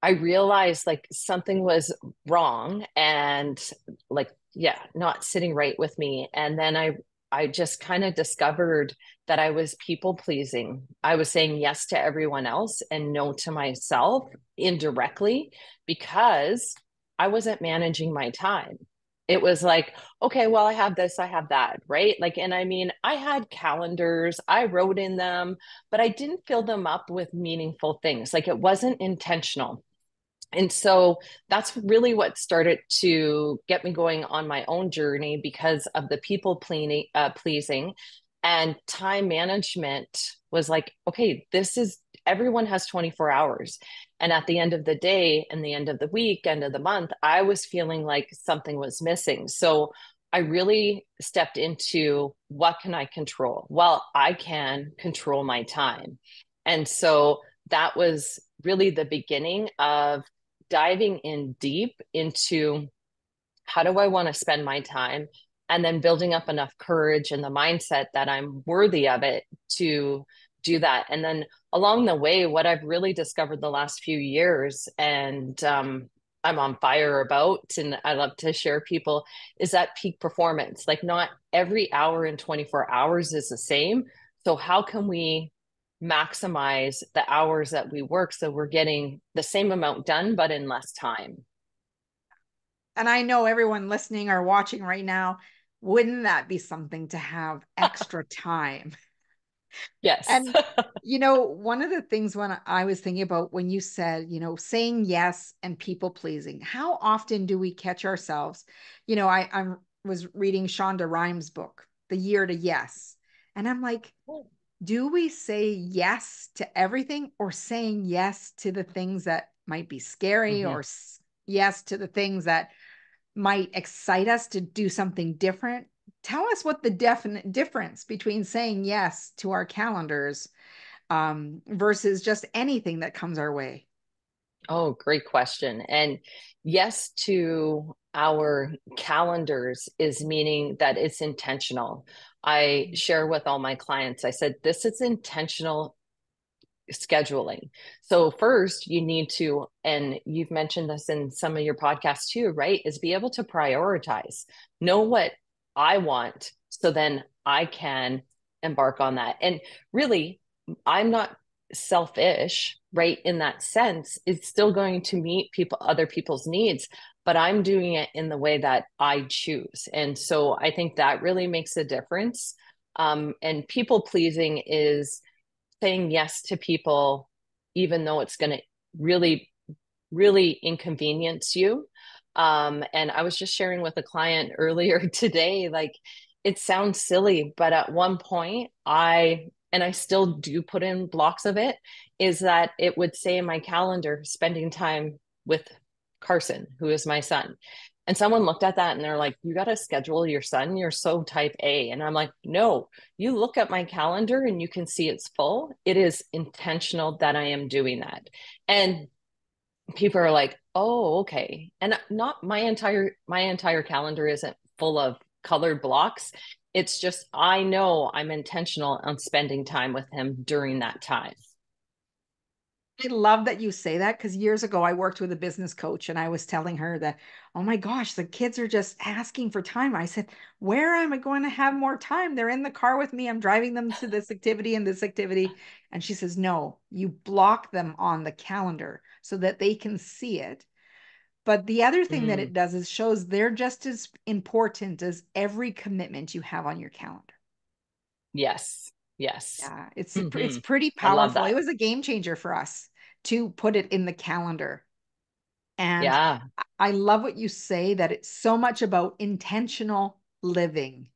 I realized like something was wrong and like, yeah, not sitting right with me. And then I just kind of discovered that I was people pleasing. I was saying yes to everyone else and no to myself indirectly because I wasn't managing my time. It was like, okay, well, I have this, I have that, right? Like, and I mean, I had calendars, I wrote in them, but I didn't fill them up with meaningful things. Like, it wasn't intentional. And so that's really what started to get me going on my own journey because of the people pleasing and time management was like, okay, this is everyone has 24 hours. And at the end of the day and the end of the week, end of the month, I was feeling like something was missing. So I really stepped into what can I control? Well, I can control my time. And so that was really the beginning of diving in deep into how do I want to spend my time and then building up enough courage and the mindset that I'm worthy of it to do that. And then along the way, what I've really discovered the last few years and I'm on fire about, and I love to share people, is that peak performance. Like not every hour in 24 hours is the same. So how can we maximize the hours that we work so we're getting the same amount done, but in less time? And I know everyone listening or watching right now, wouldn't that be something to have extra time? Yes. And, one of the things when I was thinking about when you said, saying yes and people pleasing, how often do we catch ourselves? I was reading Shonda Rhimes' book, The Year to Yes. And I'm like, do we say yes to everything or saying yes to the things that might be scary Hmm. or yes to the things that might excite us to do something different? Tell us what the definite difference between saying yes to our calendars versus just anything that comes our way. Oh, great question. And yes to our calendars is meaning that it's intentional. I share with all my clients, I said, this is intentional scheduling. So first you need to, and you've mentioned this in some of your podcasts too, right? Is be able to prioritize, know what I want, so then I can embark on that. And really, I'm not selfish, right? In that sense, it's still going to meet other people's needs, but I'm doing it in the way that I choose. And so I think that really makes a difference. And people pleasing is saying yes to people, even though it's going to really, really inconvenience you. And I was just sharing with a client earlier today, like it sounds silly, but at one point, and I still do put in blocks of it, is that it would say in my calendar, spending time with Carson, who is my son. And someone looked at that and they're like, you got to schedule your son. You're so type A. And I'm like, no, you look at my calendar and you can see it's full. It is intentional that I am doing that. And people are like, oh, okay. And not my entire calendar isn't full of colored blocks. It's just I know I'm intentional on spending time with him during that time. I love that you say that because years ago I worked with a business coach and I was telling her that, oh my gosh, the kids are just asking for time. I said, where am I going to have more time? They're in the car with me. I'm driving them to this activity and this activity. And she says, no, you block them on the calendar so that they can see it. But the other thing that Mm, it does is shows they're just as important as every commitment you have on your calendar. yes. Yes. Yeah, it's Hmm. pretty I love powerful. It that. was a game changer for us to put it in the calendar. And Yeah. I love what you say that it's so much about intentional living,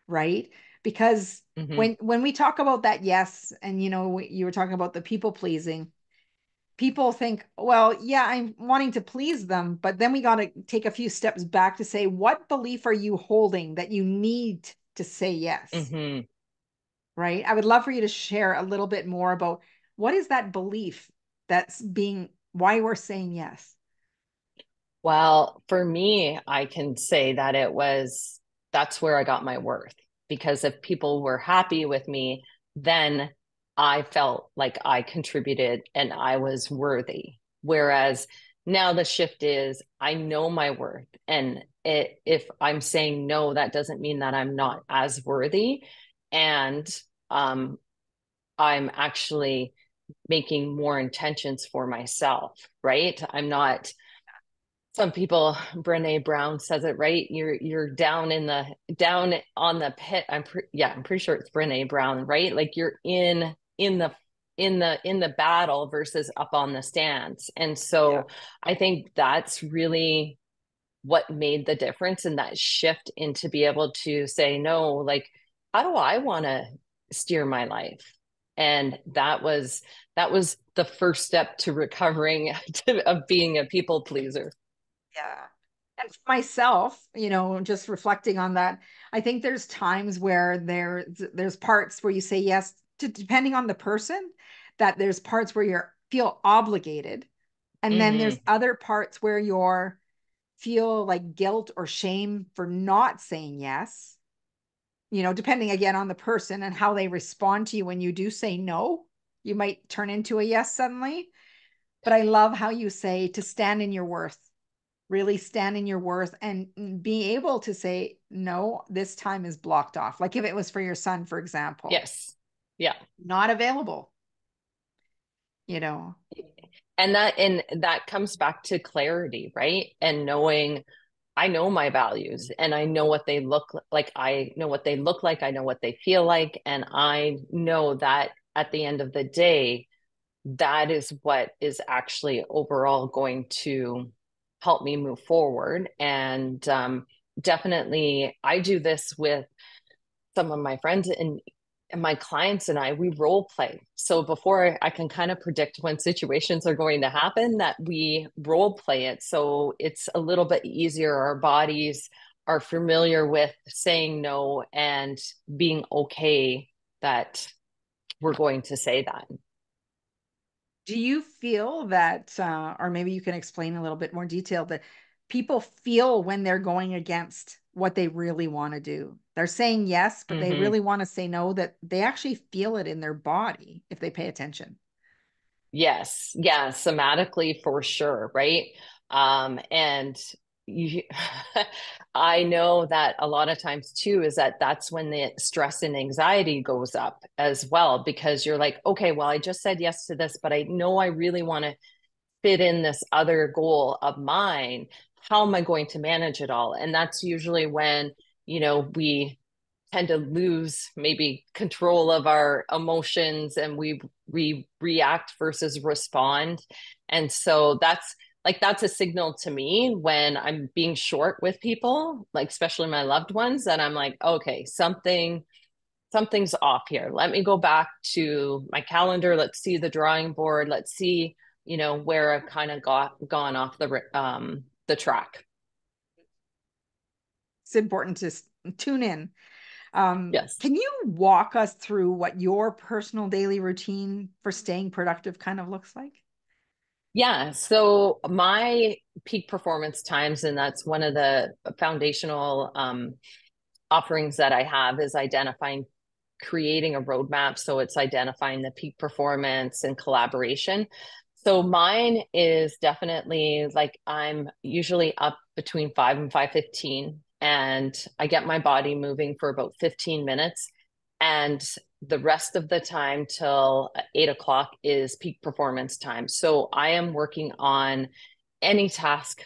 right? Because Hmm. when we talk about that, yes, and you were talking about the people pleasing, people think, well, yeah, I'm wanting to please them, but then we got to take a few steps back to say, what belief are you holding that you need to say yes, Hmm. right? I would love for you to share a little bit more about what is that belief that's being why we're saying yes. Well, for me, I can say that that's where I got my worth because if people were happy with me, then I felt like I contributed and I was worthy. Whereas now the shift is I know my worth. And if I'm saying no, that doesn't mean that I'm not as worthy. And um, I'm actually making more intentions for myself, right? I'm not, some people, Brene Brown says it right. You're down in the down on the pit. I'm pretty sure it's Brene Brown, right? Like you're in the battle versus up on the stands. And Yeah. so I think that's really what made the difference in that shift into be able to say no, like, how do I want to steer my life? And that was the first step to recovering of being a people pleaser. Yeah. And for myself, just reflecting on that, I think there's times where there's parts where you say yes to, depending on the person, that there's parts where you feel obligated. And then there's Hmm. other parts where you're feel like guilt or shame for not saying yes, depending again on the person and how they respond to you when you do say no. You might turn into a yes suddenly. But I love how you say to stand in your worth, really stand in your worth and be able to say, no, this time is blocked off. Like if it was for your son, for example, Yes. Yeah. not available, you know. And that comes back to clarity, right? And knowing I know my values and I know what they look like. I know what they look like. I know what they feel like. And I know that at the end of the day, that is what is actually overall going to help me move forward. And definitely, I do this with some of my friends and my clients and we role play. So before I can kind of predict when situations are going to happen, that we role play it. So it's a little bit easier. Our bodies are familiar with saying no and being okay that we're going to say that. Do you feel that, or maybe you can explain a little bit more detail, that people feel when they're going against what they really want to do? They're saying yes, but they Hmm. really want to say no, that they actually feel it in their body if they pay attention. Yes, yeah, somatically for sure, right? And you, I know that a lot of times too is that that's when the stress and anxiety goes up as well because you're like, okay, well, I just said yes to this, but I know I really want to fit in this other goal of mine. How am I going to manage it all? And that's usually when, we tend to lose maybe control of our emotions and we react versus respond. And so that's a signal to me when I'm being short with people, like especially my loved ones, that I'm like, okay, something's off here. Let me go back to my calendar. Let's see the drawing board. Let's see, where I've kind of gone off the track. It's important to tune in. Yes. Can you walk us through what your personal daily routine for staying productive kind of looks like? Yeah. So my peak performance times, and that's one of the foundational offerings that I have, is identifying, creating a roadmap. So it's identifying the peak performance and collaboration. So mine is definitely like I'm usually up between 5 and 5:15 and I get my body moving for about 15 minutes. And the rest of the time till 8 o'clock is peak performance time. So I am working on any task,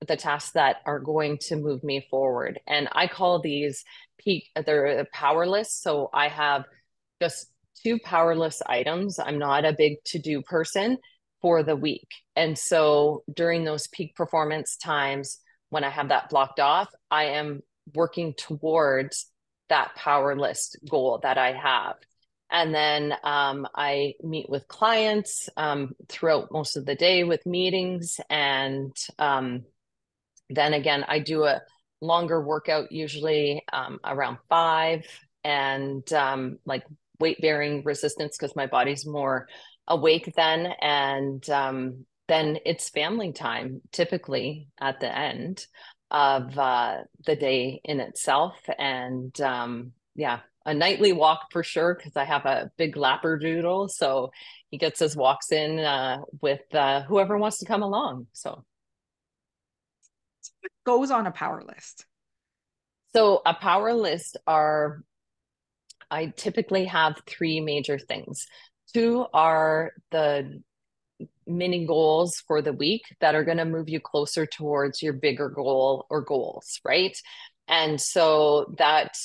the tasks that are going to move me forward. And I call these they're powerless. So I have just two powerless items. I'm not a big to do person for the week. And so during those peak performance times, when I have that blocked off, I am working towards that power list goal that I have. And then I meet with clients throughout most of the day with meetings. And then again, I do a longer workout, usually around 5, and like weight bearing resistance because my body's more awake then. And then it's family time typically at the end of the day in itself. And yeah, a nightly walk for sure because I have a big labradoodle. So he gets his walks in with whoever wants to come along. Goes on a power list. So a power list are, I typically have three major things. Two are the mini goals for the week that are going to move you closer towards your bigger goal or goals, right? And so that,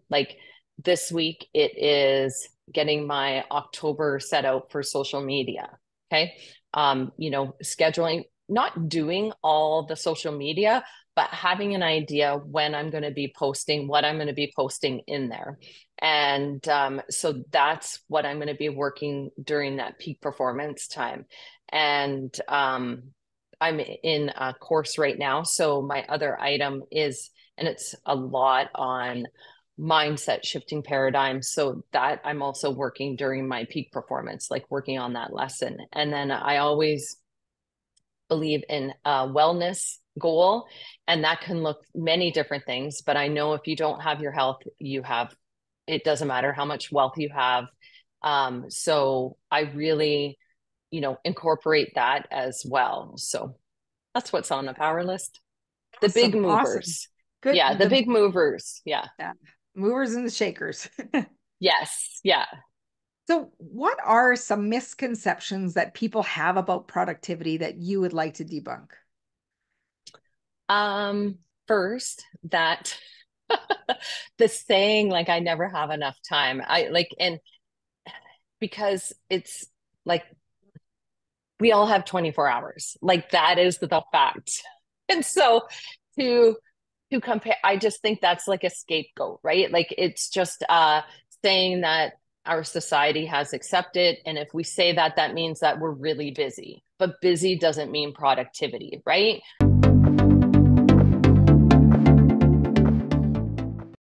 like this week, it is getting my October set out for social media. Okay. Scheduling, not doing all the social media, but having an idea when I'm going to be posting, what I'm going to be posting in there. And so that's what I'm going to be working during that peak performance time. And I'm in a course right now. So my other item is, and it's a lot on mindset shifting paradigms. So that I'm also working during my peak performance, like working on that lesson. And then I always believe in a wellness goal, and that can look many different things. But I know if you don't have your health, it doesn't matter how much wealth you have. So I really, incorporate that as well. So that's what's on the power list. The big Awesome, awesome. movers. Good. Yeah, the big movers. Yeah. Yeah, movers and the shakers. Yes. Yeah. So, what are some misconceptions that people have about productivity that you would like to debunk? Um, First, that the saying like I never have enough time. I like and because it's like we all have 24 hours. Like that is the fact. And so to compare, I just think that's like a scapegoat, right? Like it's just saying that our society has accepted. And if we say that, that means that we're really busy. But busy doesn't mean productivity, right?